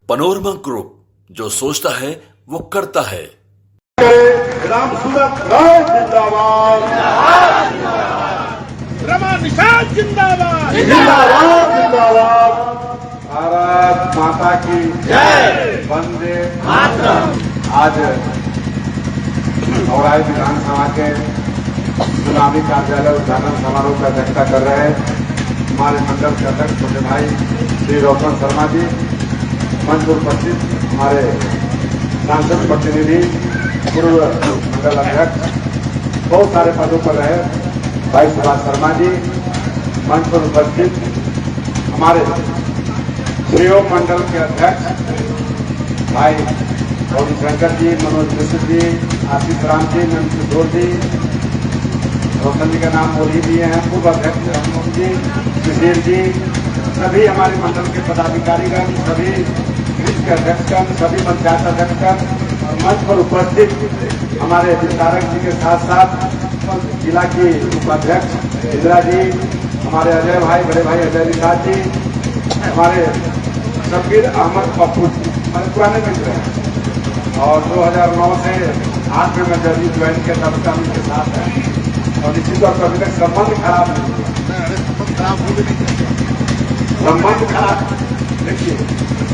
Panorama group, जो सोचता है वो करता है। राम सूरत राय जिंदाबाद, रमा निषाद जिंदाबाद, जिंदाबाद जिंदाबाद। भारत माता की जय। वंदे मातरम। आज औराई विधानसभा के चुनावी कार्यालय उद्घाटन समारोह की अध्यक्षता कर रहे हैं हमारे मंडल के अध्यक्ष छोटे भाई श्री रोशन शर्मा जी, मंच पर उपस्थित हमारे सांसद प्रतिनिधि, पूर्व मंडल अध्यक्ष, बहुत सारे पदों पर रहे भाई सुभाष शर्मा जी, मंच पर उपस्थित हमारे श्रेय मंडल के अध्यक्ष भाई गौरी शंकर जी, मनोज मिश्र जी, आशीष राम जी, नंद किशोर जी, रोशन जी का नाम बोल ही दिए हैं, पूर्व अध्यक्ष राममोहन जी, सुशील जी, सभी हमारे मंडल के पदाधिकारीगण, सभी वित्त के अध्यक्षगण, सभी पंचायत अध्यक्षगण और मंच पर उपस्थित हमारे विस्तारक जी के साथ साथ जिला की उपाध्यक्ष इंदिरा जी, हमारे अजय भाई, बड़े भाई अजय निषाद जी, हमारे शब्बीर अहमद पप्पू जी, हमारे पुराने मित्र हैं और 2009 से 8 में मैं जल्दी ज्वाइन किया, तब का उनके साथ है और निश्चित तौर पर अभी तक संबंध खराब नहीं हुआ। संबंध खराब, देखिए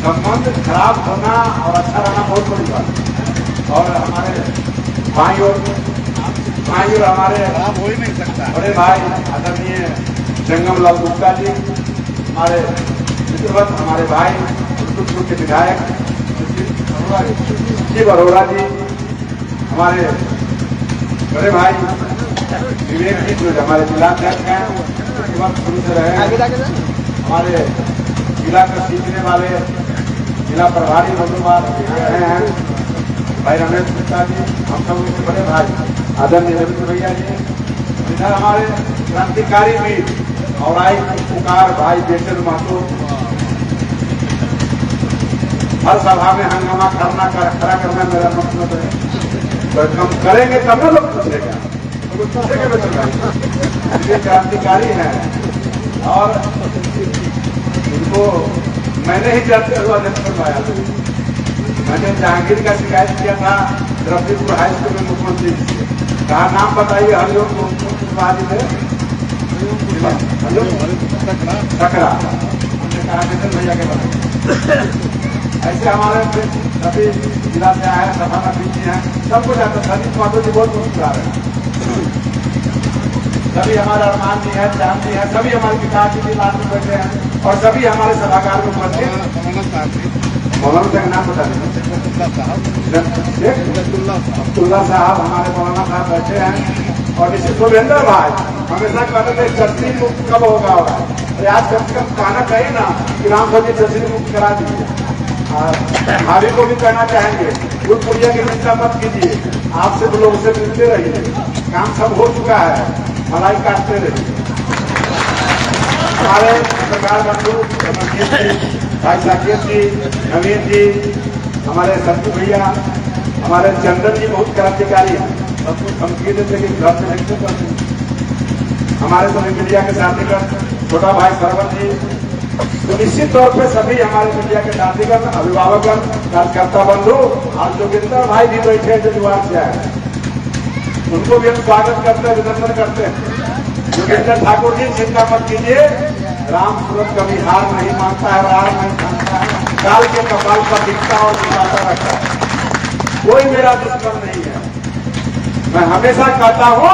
संबंध खराब होना और अच्छा रहना बहुत बड़ी बात है। और हमारे भाई और हमारे खराब हो ही नहीं सकता। बड़े भाई आदरणीय जंगम लाल गुप्ता जी, हमारे मित्रवत हमारे भाई रुद्रपुर के विधायक शिव अरोड़ा जी, हमारे बड़े भाई विवेक जी जो हमारे जिलाध्यक्ष हैं, उसके वक्त शुरू से रहे, हमारे जिला को सीखने वाले जिला प्रभारी मंगलवार रहे हैं भाई रमेश गुप्ता जी, हम सब उनके बड़े भाई आदरणीय रविंद्र भैया जी, इधर हमारे क्रांतिकारी वीर औराई पुकार भाई बेचन महतो, हर सभा में हंगामा खड़ा करना मेरा मतलब है, तो हम करेंगे तब ना लोग पूछेगा, तो पूछेगा बेचन ये क्रांतिकारी है और उनको मैंने ही जाते हुआ अध्यक्ष करवाया। मैंने जहांगीर का शिकायत किया था रफीपुर हाई स्कूल में मुख्यमंत्री से, कहा नाम बताइए हरिओम मुख्यमंत्री थे सकरा, हमने कहा बेचन भैया के बताइए। ऐसे हमारे सभी जिला से आए, सभा में पीछे हैं, सबको जाते सतीश माधो जी बहुत मुस्कुरा रहे हैं, सभी हमारे अरमान जी हैं, चांद जी हैं, सभी हमारे विकास जी लाल में बैठे हैं और सभी हमारे सभागार में उपस्थित मौलाना का नाम बता अब्दुल्ला साहब, हमारे मौलाना साहब बैठे हैं और निश्चित शुभेंद्र भाई हमेशा कहते थे चर्ची मुक्त कब होगा हो रहा है, आज कम से कम कहना चाहिए ना कि राम जी चर्ची मुक्त करा दीजिए। भाभी को भी कहना चाहेंगे भूल पुड़िया की चिंता मत कीजिए, आपसे तो लोग से मिलते रहिए, काम सब हो चुका है, मलाई काटते रहिए। हमारे सरकार बंधु भाई साकेत जी, नवीन जी, हमारे सत्तू भैया, हमारे चंदन जी बहुत क्रांतिकारी हैं, सब कुछ धमकी देते कि घर से नहीं करते। हमारे सभी मीडिया के साथीगण, छोटा भाई सरवर जी, तो निश्चित तौर पे सभी हमारे मीडिया के साथीगण, अभिभावकगण, कार्यकर्ता बंधु और जोगिंदर भाई भी बैठे हैं जो जुआर से आए, उनको भी हम स्वागत करते हैं, अभिनंदन करते हैं। जोगिंदर ठाकुर जी चिंता मत कीजिए, राम सूरत कभी हार नहीं मानता है, हार नहीं मानता है, काल के कपाल पर दिखता और दिखाता रहता है, कोई मेरा दुश्मन नहीं है। मैं हमेशा कहता हूँ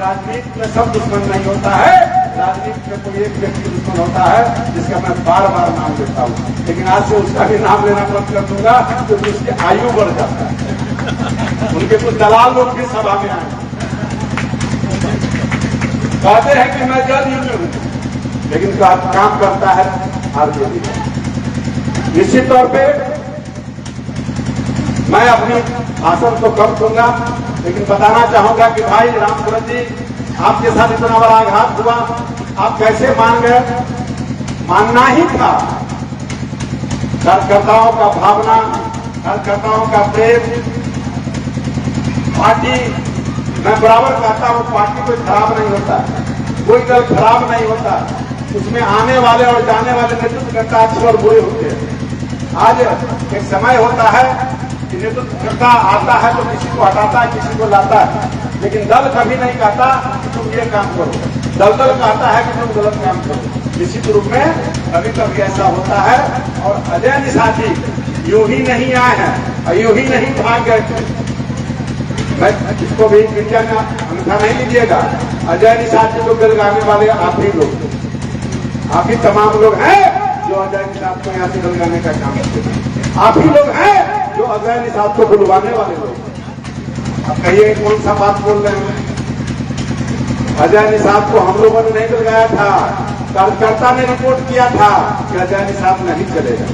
राजनीति में सब दुश्मन नहीं होता है, राजनीति में कोई एक व्यक्ति दुश्मन होता है जिसका मैं बार बार नाम लेता हूँ, लेकिन आज से उसका भी नाम लेना बंद कर दूंगा क्योंकि उसकी आयु बढ़ जाता है। उनके कुछ दलाल लोग भी सभा में आए, कहते हैं कि मैं जल युग में हूँ, लेकिन काम करता है आरजेडी। निश्चित तौर पे मैं अपनी भाषण तो कम दूंगा, लेकिन बताना चाहूंगा कि भाई राम सूरत जी, आपके साथ इतना बड़ा आघात हुआ, आप कैसे मान गए? मानना ही था। कार्यकर्ताओं का भावना, कार्यकर्ताओं का प्रेम, पार्टी, मैं बराबर कहता हूं पार्टी कोई खराब नहीं होता, कोई दल खराब नहीं होता, उसमें आने वाले और जाने वाले नेतृत्व करता अच्छे और बुरे होते हैं। आज एक समय होता है कि नेतृत्व आता है तो किसी को हटाता है, किसी को लाता है, लेकिन दल कभी नहीं कहता कि तुम ये काम करो। दल कहता है कि तुम गलत काम करो। निश्चित रूप में कभी कभी ऐसा होता है। और अजय निषाद जी यूं ही नहीं आए हैं और यूं ही नहीं भाग गए। मैं इसको भी मीडिया में अंगूठा नहीं लीजिएगा। अजय निषाद जी को गलगाने वाले आप ही लोग, आप ही तमाम लोग हैं जो अजय निषाद को यहाँ से गलगाने का काम करते हैं। आप ही लोग हैं जो अजय निषाद को बुलवाने वाले लोग। अब कहिए कौन सा बात बोल रहे हैं? अजय निषाद को हम लोगों ने नहीं गलगाया था, कार्यकर्ता ने रिपोर्ट किया था कि अजय निषाद नहीं चलेगा,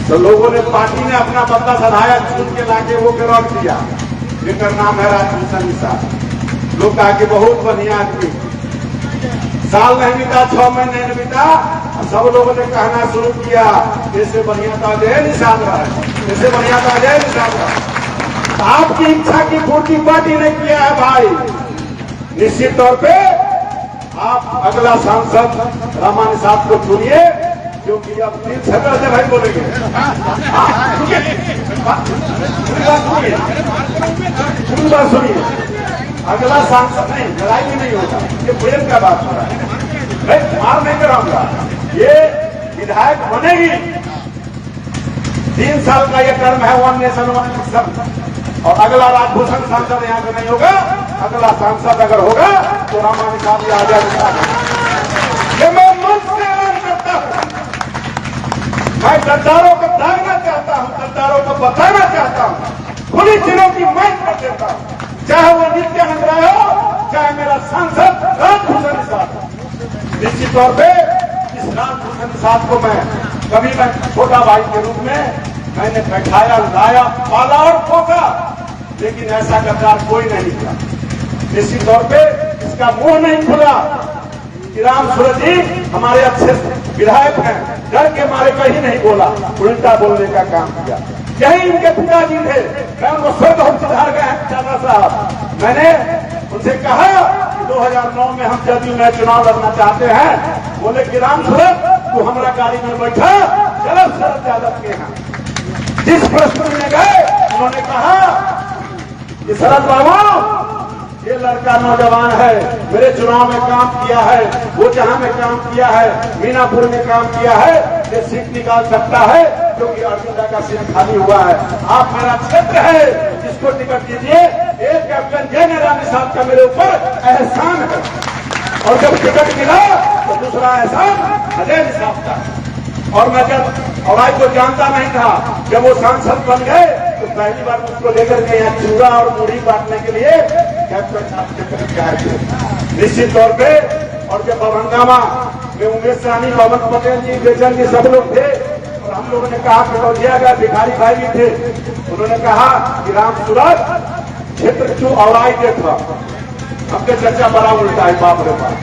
तो लोगों ने, पार्टी ने अपना बदला सधाया, चुन के लाके वो के रख दिया, जिनका नाम है राजभूषण निषाद। लोग कहा कि बहुत बढ़िया आदमी, साल नहीं बीता, 6 महीने नहीं बीता, सब लोगों ने कहना शुरू किया इससे बढ़िया तो अजय निषाद रहा है, इससे बढ़िया तो अजय निषाद रहा। आपकी इच्छा की पूर्ति पार्टी ने किया है भाई। निश्चित तौर पे आप अगला सांसद रामा निषाद को चुनिए, क्योंकि अब 3 छत्र से भाई बोलेंगे। सुनिए, अगला सांसद नहीं, लड़ाई भी नहीं होगा, ये प्रेम का बात हो रहा है। मैं मार नहीं कराऊंगा, ये विधायक बनेगी। 3 साल का ये टर्म है, 1 नेशन 1 इलेक्शन। और अगला राजभूषण सांसद यहाँ से नहीं होगा, अगला सांसद अगर होगा तो रामा निषाद आ जाएगा। ये मैं मन से ऐलान करता हूं। मैं गद्दारों को दागना चाहता हूं, गद्दारों को बताना चाहता हूं, खुली दिलों की मांग कर देता हूं, चाहे वो नित्यानंद राय हो, चाहे मेरा सांसद राजभूषण निषाद। निश्चित तौर पे इस राजभूषण निषाद को मैं छोटा भाई के रूप में मैंने बैठाया, लाया, पाला और पोसा, लेकिन ऐसा गद्दार कोई नहीं किया। निश्चित तौर पे इसका मुंह नहीं खुला कि राम सूरज जी हमारे अच्छे विधायक हैं, डर के मारे कहीं नहीं बोला, उल्टा बोलने का काम किया। यही इनके पिताजी थे, मैं उनको स्वर्ग हम सुधार गए हैं चाचा साहब। मैंने उनसे कहा कि 2009 में हम जदयू में चुनाव लड़ना चाहते हैं। बोले कि राम सूरज तू हमारा गाड़ी में बैठा, चलो शरद यादव के यहाँ। जिस प्रश्न में गए उन्होंने कहा कि शरद बाबू ये लड़का नौजवान है, मेरे चुनाव में काम किया है, वो जहां में काम किया है, मीनापुर में काम किया है, ये सीट निकाल सकता है क्योंकि अर्जुन का सीट खाली हुआ है। आप मेरा क्षेत्र है, जिसको टिकट दीजिए। एक कैप्टन जय राम निषाद का मेरे ऊपर एहसान है, और जब टिकट मिला तो दूसरा एहसान अजय निषाद का। और मैं जब अवाई को जानता नहीं था, जब वो सांसद बन गए तो पहली बार उसको लेकर के यहाँ चूड़ा और मूढ़ी बांटने के लिए कैप्टन साहब के आए थे। निश्चित तौर पे, और जब हंगामा में उमेश सहनी, पवन पटेल जी, बेचन जी सब लोग थे, और हम लोगों ने कहा कि कौजिया गया, भिखारी भाई भी थे, उन्होंने कहा कि राम सूरज क्षेत्र क्यों अवाई के था, हमके चर्चा बड़ा उल्टा है, बाप रे बाप,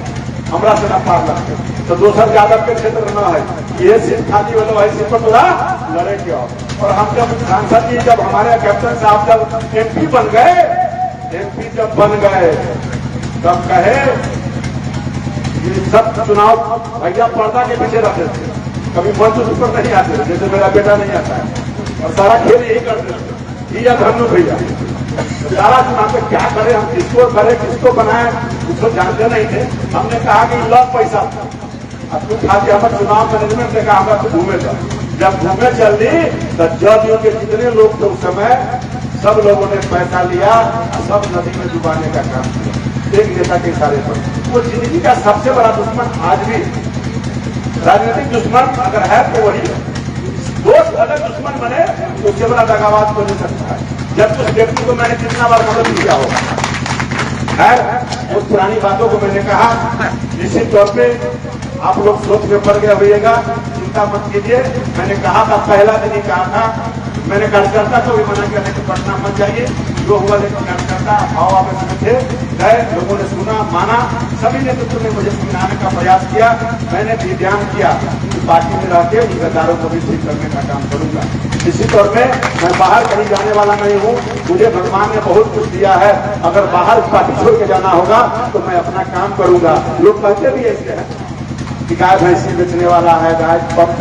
हमरा से न पार लगते, तो दोसर यादव के क्षेत्र न है, ये सीट खाली वाले भाई सीट पर पूरा लड़े क्यों। और हम जब सांसद जी, जब हमारे कैप्टन साहब जब एमपी बन गए, एमपी जब बन गए तब कहे कि सब चुनाव भैया पर्दा के पीछे रहते थे, कभी मंच पर नहीं आते, जैसे मेरा बेटा नहीं आता है, और सारा खेल यही करते थे, या धनु भैया सारा चुनाव पे क्या करें, हम किसको करें, किसको बनाए, उसको जानते नहीं थे। हमने कहा कि लॉक पैसा, अब तू खा के हमारे चुनाव मैनेजमेंट ने कहा हमारा तो घूमे था। जब घूमे चल दी तो जदयू के जितने लोग थे उस समय सब लोगों ने पैसा लिया, सब नदी में डुबाने का काम किया एक नेता के इशारे पर। वो जिंदगी का सबसे बड़ा दुश्मन आज भी, राजनीतिक दुश्मन अगर है तो वही है। दोस्त अगर दुश्मन बने तो उससे बड़ा दगाबाज हो नहीं सकता है। जब उस व्यक्ति को मैंने कितना बार मदद किया होगा, उस पुरानी बातों को मैंने कहा। निश्चित तौर पे आप लोग सोच में पड़ गए होइएगा, चिंता मत कीजिए। मैंने कहा था, पहला दिन ही कहा था, मैंने कार्यकर्ता को भी मना किया कि पटना मत जाइए, जो हुआ लेकिन कार्यकर्ता भाव आवेश में थे, गए, लोगों ने सुना, माना, सभी नेतृत्व ने मुझे समझाने का प्रयास किया। मैंने भी ध्यान किया कि पार्टी में रह के इन गद्दारों को भी ठीक करने का काम करूंगा। इसी तौर में मैं बाहर कहीं जाने वाला नहीं हूँ, मुझे भगवान ने बहुत कुछ दिया है। अगर बाहर पार्टी छोड़ के जाना होगा तो मैं अपना काम करूंगा। लोग कहते भी ऐसे हैं, कि गाय भैंसी बेचने वाला है, गाय पंप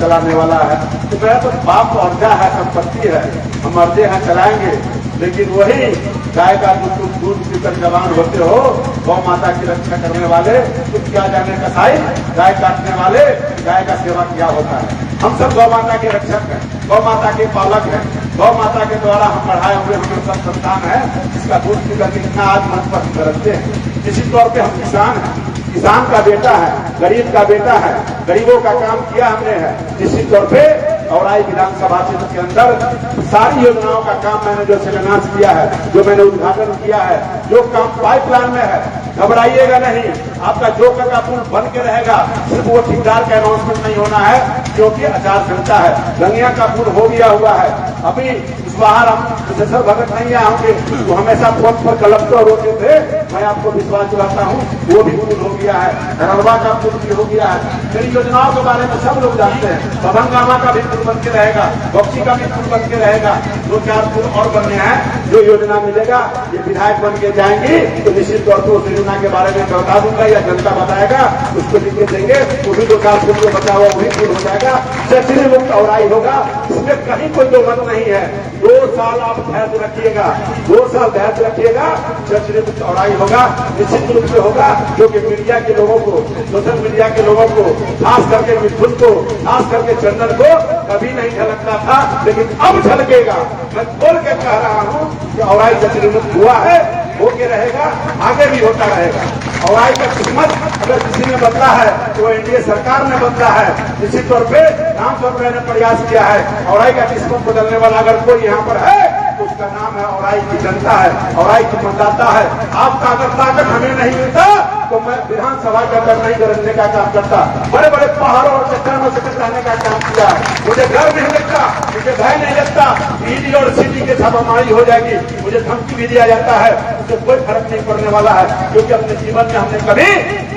चलाने वाला है, तो मेरा तो बाप अर्जा है, संपत्ति है, हम अर्जे हैं चलाएंगे। लेकिन वही गाय का दूध पीकर जवान होते हो, गौ माता की रक्षा करने वाले, तो क्या जाने कसाई गाय काटने वाले गाय का सेवा किया होता है। हम सब गौ माता के रक्षक हैं, गौ माता के पालक हैं, गौ माता के द्वारा हम बढ़ाए हुए हमें सब संतान है, जिसका दूध पीकर कितना आज मन पसंद रखते हैं। इसी तौर पे हम किसान हैं, किसान का बेटा है, गरीब का बेटा है, गरीबों का काम किया हमने है। इसी तौर पे औराई विधानसभा क्षेत्र के अंदर सारी योजनाओं का काम मैंने जो शिलान्यास किया है, जो मैंने उद्घाटन किया है, जो काम पाइपलाइन में है, घबराइएगा नहीं। आपका जो का पुल बन के रहेगा, सिर्फ वो ठेकेदार का अनाउंसमेंट नहीं होना है, क्योंकि आचार संहिता है। रंगिया का पुल हो गया हुआ है, अभी इस बार हम प्रोफेसर भगत नहीं आएंगे, तो हमेशा फोन पर कलेक्टर होते थे, मैं आपको विश्वास दिलाता हूँ, वो भी पुल हो गया है, धनरवा का पुल भी हो गया है। मेरी योजनाओं के बारे में सब लोग जानते हैं। बभंगामा का भी पुल बन के रहेगा, बक्सी का भी पुल बन के रहेगा, 2-4 पुल और बनने हैं। जो योजना मिलेगा, ये विधायक बन के जाएंगी तो निश्चित तौर पर उस योजना के बारे में बता दूंगा, या जनता बताएगा, उसको लिख के देंगे, वो भी 2-4 पुल जो बचा हुआ वही पुल हो जाएगा। चचरी मुक्त औराई होगा, इसमें कहीं कोई दो मत नहीं है। 2 साल आप धैर्य रखिएगा, 2 साल धैर्य रखिएगा, चचरी मुक्त औराई होगा, निश्चित रूप से होगा। क्योंकि मीडिया के लोगों को, सोशल मीडिया के लोगों को, खास करके मिथुन को, खास करके चंदन को कभी नहीं झलकता था, लेकिन अब झलकेगा। मैं बोल के कह रहा हूँ कि औराई चचरी मुक्त हुआ है, होके रहेगा, आगे भी होता रहेगा। औराई का किस्मत अगर किसी ने बदला है तो वो एनडीए सरकार ने बदला है। निश्चित तौर पे राम सरकार ने प्रयास किया है। औराई का किस्मत बदलने वाला अगर कोई यहाँ पर है तो उसका नाम है औराई की जनता है, औराई की मतदाता है। आपका अगर ताकत हमें नहीं मिलता तो मैं विधानसभा के अंदर नहीं गरजने का काम करता, बड़े बड़े पहाड़ों और चट्टानों से टकराने का काम किया है। मुझे डर नहीं लगता, मुझे भय नहीं लगता। ईडी और सीडी के छापामारी हो जाएगी, मुझे धमकी भी दिया जाता है, उससे कोई फर्क नहीं पड़ने वाला है। क्योंकि अपने जीवन में हमने कभी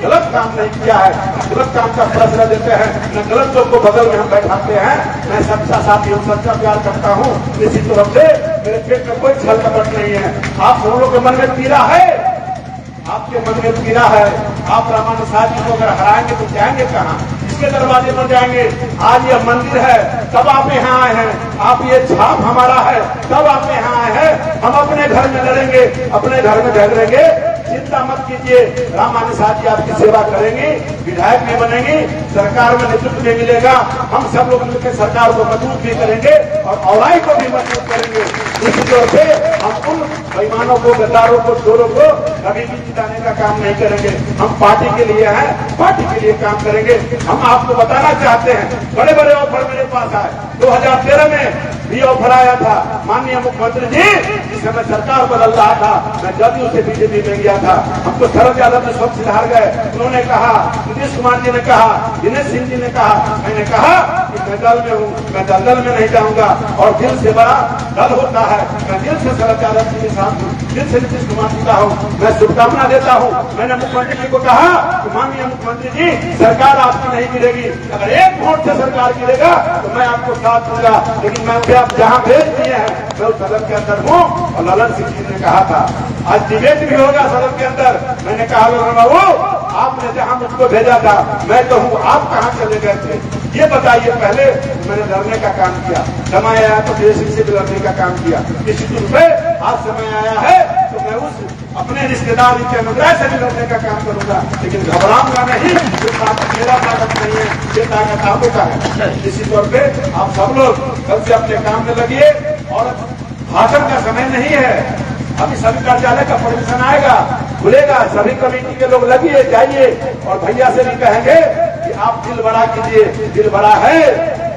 गलत काम नहीं किया है, गलत काम का प्रश्न देते हैं, न गलत लोग को बगल में हम बैठाते हैं। मैं सबका साथी हूँ, सबका प्यार करता हूँ। इसी तरफ से मेरे पेट में कोई छल कपट नहीं है। आप हम लोग के मन में पीड़ा है, आपके मन में पीड़ा है। आप रामानुसार जी को अगर हराएंगे तो जाएंगे कहाँ, किसके दरवाजे पर जाएंगे? आज यह मंदिर है तब आप यहाँ आए हैं, आप ये छाप हमारा है तब आप यहाँ आए हैं। हम अपने घर में लड़ेंगे, अपने घर में झगड़ेंगे, चिंता मत कीजिए। रामानुसार जी आपकी सेवा करेंगे, विधायक भी बनेंगे, सरकार में नेतृत्व भी मिलेगा। हम सब लोग मिलकर सरकार को मजबूत भी करेंगे और औराई को भी मजबूत करेंगे। इसी तौर से हम उन बेईमानों को, गद्दारों को, चोरों को कभी भी जिताने का काम नहीं करेंगे। हम पार्टी के लिए हैं, पार्टी के लिए काम करेंगे। हम आपको बताना चाहते हैं, बड़े बड़े ऑफर मेरे पास आए। 2013 में भी ऑफर आया था। माननीय मुख्यमंत्री जी, जिस समय सरकार बदल रहा था, मैं जदयू से बीजेपी में गया था। हमको शरद यादव ने स्वच्छ हार गए। उन्होंने कहा, नीतीश कुमार जी ने कहा, दिनेश सिंह जी ने कहा, मैंने कहा कि मैं दल में हूँ, मैं दलदल में नहीं जाऊंगा। और दिल से बड़ा दल होता है। मैं दिल से शरद यादव जी के साथ हूँ, दिल से नीतीश कुमार जी का हूँ। मैं शुभकामना देता हूँ। मैंने मुख्यमंत्री जी को कहा कि माननीय मुख्यमंत्री जी, सरकार आपकी नहीं गिरेगी, अगर 1 वोट से सरकार गिरेगा तो मैं आपको साथ दूंगा। लेकिन मैं आप जहाँ भेज दिए हैं, मैं उस सदन के अंदर हूँ। और ललन सिंह जी ने कहा था, आज डिबेट भी होगा सदन के अंदर। मैंने कहा, ललन बाबू, आपने जहाँ मुझको भेजा था मैं तो हूँ, आप कहाँ चले गए थे ये बताइए पहले। मैंने लड़ने का काम किया, समय आया तो देश से भी लड़ने का काम किया। इसी रूप में आज समय आया है तो मैं उस अपने रिश्तेदार के अनुग्रह से भी लड़ने का काम करूंगा। लेकिन घबराऊंगा नहीं, ये ताकत मेरा ताकत नहीं है, ये ताकत आपको का है। इसी तौर पे आप सब लोग कल से अपने काम में लगिए। और भाषण का समय नहीं है, अभी सभी कार्यालय का परमिशन आएगा, खुलेगा, सभी कमेटी के लोग लगिए, जाइए। और भैया से भी कहेंगे कि आप दिल बड़ा कीजिए, दिल बड़ा है।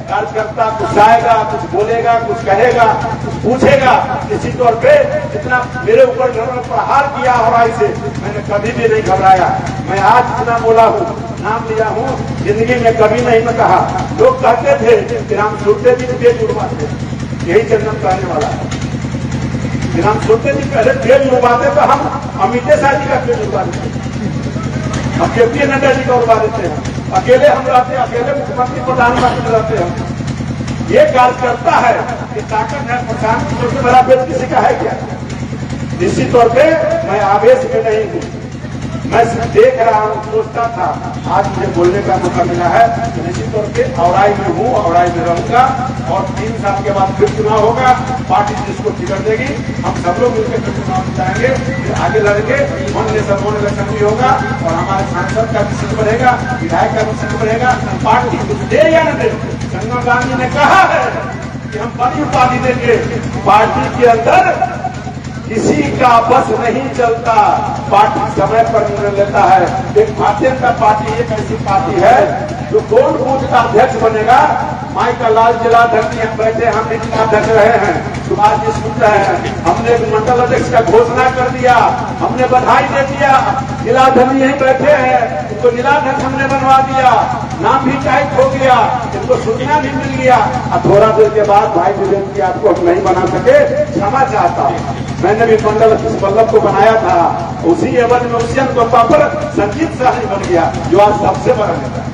कार्यकर्ता कुछ आएगा, कुछ बोलेगा, कुछ कहेगा, कुछ पूछेगा। इसी तौर पे जितना मेरे ऊपर प्रहार किया औराई से, मैंने कभी भी नहीं घबराया। मैं आज जितना बोला हूँ, नाम लिया हूँ, जिंदगी में कभी नहीं मैं कहा। लोग कहते थे कि हम छूटते भी पेज उड़वाते, यही चंदन कहने वाला है कि हम छूटते भी पहले पेज उड़वाते, तो हम अमित शाह जी का पेज उड़वा देते, हम जेपी नड्डा जी का उड़वा देते हैं। अकेले हम रहते, अकेले मुख्यमंत्री प्रधानमंत्री रहते हैं। ये कार्यकर्ता है, ये ताकत है। प्रशांत किशोर से बड़ा पेज किसी का है क्या? निश्चित तौर पे मैं आवेश में नहीं हूँ, मैं सिर्फ देख रहा हूँ, सोचता था, आज मुझे बोलने का मौका मिला है। निश्चित तौर पे औराई में हूँ, औराई में रहूंगा और 3 साल के बाद फिर चुनाव होगा। पार्टी जिसको टिकट देगी हम सब लोग मिलकर फिर चुनाव जिताएंगे, फिर आगे लड़के सब इलेक्शन भी होगा और हमारे सांसद का भी सीट बढ़ेगा, विधायक का भी सीट बढ़ेगा। पार्टी कुछ दे या न दे, संजय गांधी ने कहा है कि हम बड़ी उपाधि देंगे। पार्टी के अंदर किसी का बस नहीं चलता, पार्टी समय पर निर्णय लेता है। एक भारतीय जनता पार्टी एक ऐसी पार्टी है जो कौन बूथ का अध्यक्ष बनेगा। माई का लाल जिलाध्यक्ष यहाँ बैठे, हम भी जिलाध्यक्ष रहे हैं, सुभाष जी सुन रहे हैं। हमने मंडल अध्यक्ष का घोषणा कर दिया, हमने बधाई दे दिया। जिलाध्यक्ष यहीं बैठे हैं, इनको जिलाध्यक्ष हमने बनवा दिया, नाम भी टाइप हो गया, इनको सूचना भी मिल गया। और थोड़ा देर के बाद भाई विवेक की आपको हम नहीं बना सके, क्षमा चाहता हूँ। मैंने भी मंडल अध्यक्ष वल्लभ को बनाया था, उसी एवज में उसी अनुकंपा पर संजीत शाही बन गया, जो आज सबसे बड़ा नेता है,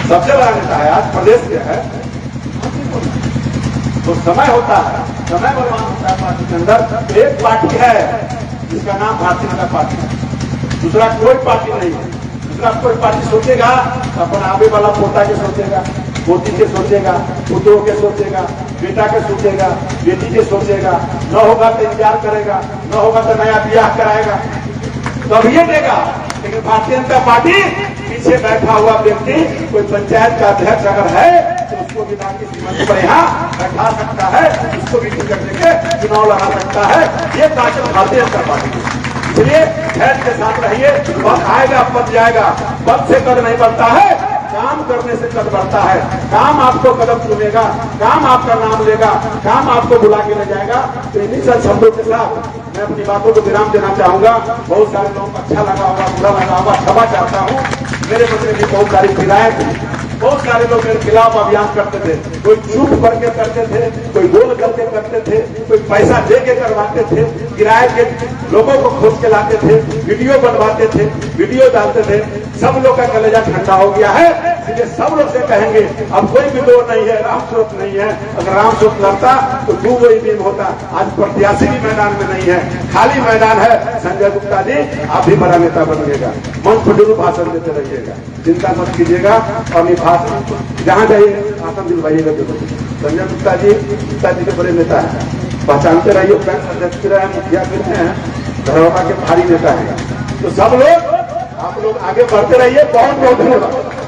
सबसे बड़ा नेता है, आज प्रदेश के है। तो समय होता है, समय बलवान होता है पार्टी के अंदर। एक पार्टी है जिसका नाम भारतीय जनता पार्टी है, दूसरा कोई पार्टी नहीं है। दूसरा कोई पार्टी सोचेगा अपना आगे वाला पोता के सोचेगा, पोती के सोचेगा, पुत्रों के सोचेगा, बेटा के सोचेगा, बेटी के सोचेगा। न होगा तो इंतजार करेगा, न होगा तो नया ब्याह कराएगा, तब ये देगा। लेकिन भारतीय जनता पार्टी पीछे बैठा हुआ व्यक्ति कोई पंचायत का अध्यक्ष अगर है तो उसको भी बाकी मंच पर यहाँ बैठा सकता है, उसको भी टिकट देके चुनाव लड़ा सकता है। ये ताकत भारतीय जनता पार्टी की। इसलिए धैर्य के साथ रहिए, वक्त आएगा पद जाएगा। पद से कद नहीं बढ़ता है, काम करने से कद बढ़ता है। काम आपको कदम चुनेगा, काम आपका नाम लेगा, काम आपको बुला के ले जाएगा। तो इन्हीं सब शब्दों के साथ मैं अपनी बातों को विराम देना चाहूंगा। बहुत सारे लोगों को अच्छा लगा होगा, बुरा लगा होगा, क्षमा चाहता हूँ। मेरे बच्चे की बहुत सारी फिराएं थी, बहुत सारे लोग मेरे खिलाफ अभियान करते थे। कोई चूक करके करते थे, कोई गोल करके करते थे, कोई पैसा दे के करवाते थे, किराए के लोगों को खोज के लाते थे, वीडियो बनवाते थे, वीडियो डालते थे। सब लोग का कलेजा ठंडा हो गया है। इसलिए सब लोग से कहेंगे अब कोई विद्रोह नहीं है, राम स्वरूप नहीं है। अगर राम स्वरूप लड़ता तो 2 वही दिन होता। आज प्रत्याशी भी मैदान में नहीं है, खाली मैदान है। संजय गुप्ता जी आप भी बड़ा नेता बनिएगा, मंच पर जरूर भाषण देते रहिएगा, चिंता मत कीजिएगा। और ये भाषण जहाँ जाइए भाषण दिलवाइएगा जरूर। संजय गुप्ता जी के बड़े नेता है, पहचानते रहिए। बैंक अध्यक्ष रहे हैं, मुखिया भी रहे हैं, धरोहर के भारी नेता है। तो सब लोग आप लोग आगे बढ़ते रहिए। बहुत बहुत धन्यवाद।